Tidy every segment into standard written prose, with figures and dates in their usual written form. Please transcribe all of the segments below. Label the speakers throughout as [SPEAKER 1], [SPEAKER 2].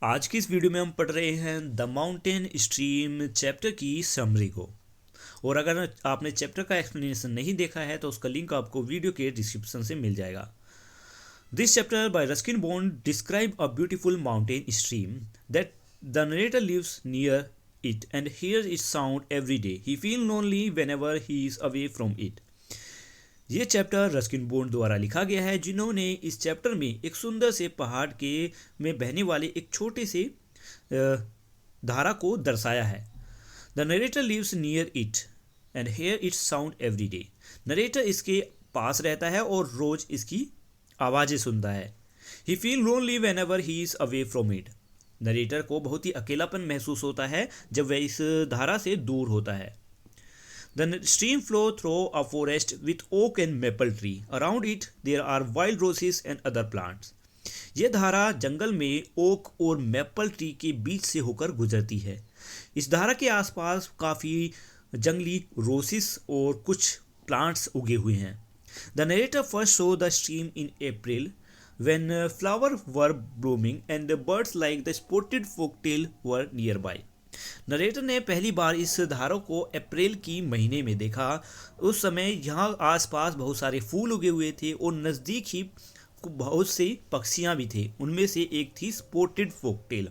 [SPEAKER 1] आज की इस वीडियो में हम पढ़ रहे हैं द माउंटेन स्ट्रीम चैप्टर की समरी को। और अगर आपने चैप्टर का एक्सप्लेनेशन नहीं देखा है तो उसका लिंक आपको वीडियो के डिस्क्रिप्शन से मिल जाएगा। This chapter by Ruskin Bond describe a beautiful mountain stream that the narrator lives near it and hears its sound every day. He feels lonely whenever he is away from it. ये chapter Ruskin bond द्वारा लिखा गया है, जिन्होंने इस chapter में एक सुंदर से पहाड़ के में बहने वाले एक छोटे से धारा को दर्शाया है। The narrator lives near it and hear its sound every day. Narrator इसके पास रहता है और रोज इसकी आवाज़ें सुनता है। He feel lonely whenever he is away from it. Narrator को बहुत ही अकेलापन महसूस होता है जब वह इस धारा से दूर होता है। The stream flow through a forest with oak and maple tree. Around it there are wild roses and other plants. ये धारा जंगल में ओक और मैपल ट्री के बीच से होकर गुजरती है। इस धारा के आसपास काफ़ी जंगली रोसिस और कुछ प्लांट्स उगे हुए हैं। The narrator first saw the stream in April when flowers were blooming and the birds like the spotted folktail were nearby. Narrator ने पहली बार इस धारा को अप्रैल की महीने में देखा। उस समय यहाँ आसपास बहुत सारे फूल उगे हुए थे और नज़दीक ही बहुत से पक्षियाँ भी थे। उनमें से एक थी spotted forktail.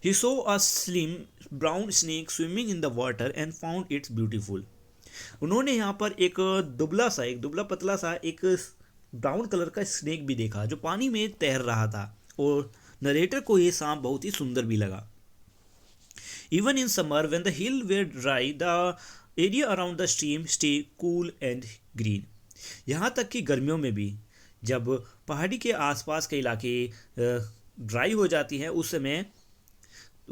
[SPEAKER 1] He saw a slim brown snake swimming in the water and found its beautiful. उन्होंने यहाँ पर एक दुबला पतला सा एक ब्राउन कलर का स्नेक भी देखा जो पानी में तैर रहा था, और नरेटर को ये सांप बहुत ही सुंदर भी लगा। Even in summer, when the hills were dry, the area around the stream stay cool and green. यहाँ तक कि गर्मियों में भी जब पहाड़ी के आसपास के इलाके ड्राई हो जाती हैं, उस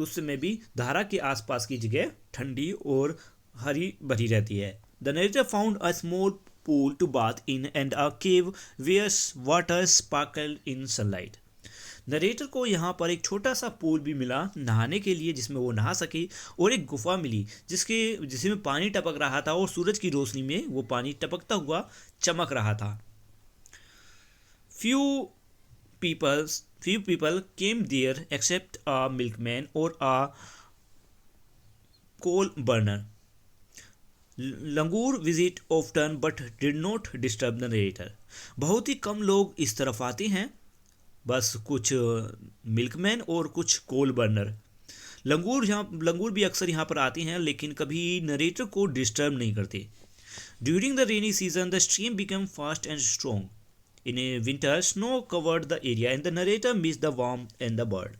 [SPEAKER 1] समय भी धारा के आसपास की जगह ठंडी और हरी भरी रहती है। The narrator found a small pool to bath in and a cave where water sparkled in sunlight. Narrator को यहाँ पर एक छोटा सा पूल भी मिला नहाने के लिए जिसमें वो नहा सके, और एक गुफा मिली जिसमें पानी टपक रहा था और सूरज की रोशनी में वो पानी टपकता हुआ चमक रहा था। few people came there except a milkman or a coal burner. Langur visit often but did not disturb the narrator. बहुत ही कम लोग इस तरफ आते हैं, बस कुछ मिल्कमैन और कुछ कोल बर्नर। लंगूर भी अक्सर यहाँ पर आते हैं लेकिन कभी नरेटर को डिस्टर्ब नहीं करते। During the rainy season the stream become fast and strong. In A winter snow covered the area and the narrator miss the warmth and the bird.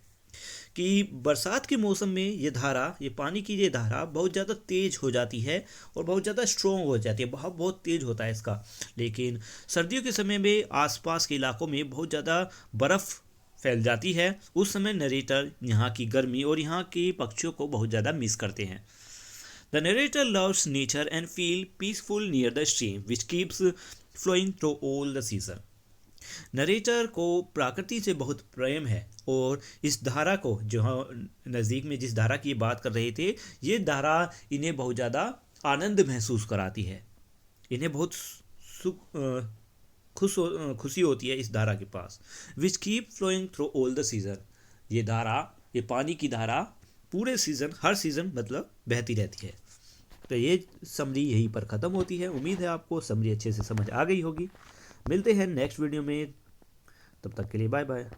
[SPEAKER 1] कि बरसात के मौसम में ये पानी की ये धारा बहुत ज़्यादा तेज़ हो जाती है और बहुत ज़्यादा स्ट्रॉन्ग हो जाती है, बहुत तेज़ होता है इसका। लेकिन सर्दियों के समय में आसपास के इलाकों में बहुत ज़्यादा बर्फ़ फैल जाती है। उस समय नरेटर यहाँ की गर्मी और यहाँ के पक्षियों को बहुत ज़्यादा मिस करते हैं। The narrator loves nature and feel peaceful near the stream which keeps flowing through all the season. Narrator को प्रकृति से बहुत प्रेम है और इस धारा को जो नज़दीक में जिस धारा की बात कर रहे थे, ये धारा इन्हें बहुत ज़्यादा आनंद महसूस कराती है। इन्हें बहुत खुशी होती है इस धारा के पास। Which keep flowing through all the season. ये पानी की धारा पूरे सीज़न, हर सीज़न मतलब बहती रहती है। तो ये समरी यहीं पर ख़त्म होती है। उम्मीद है आपको समरी अच्छे से समझ आ गई होगी। मिलते हैं नेक्स्ट वीडियो में, तब तक के लिए बाय बाय।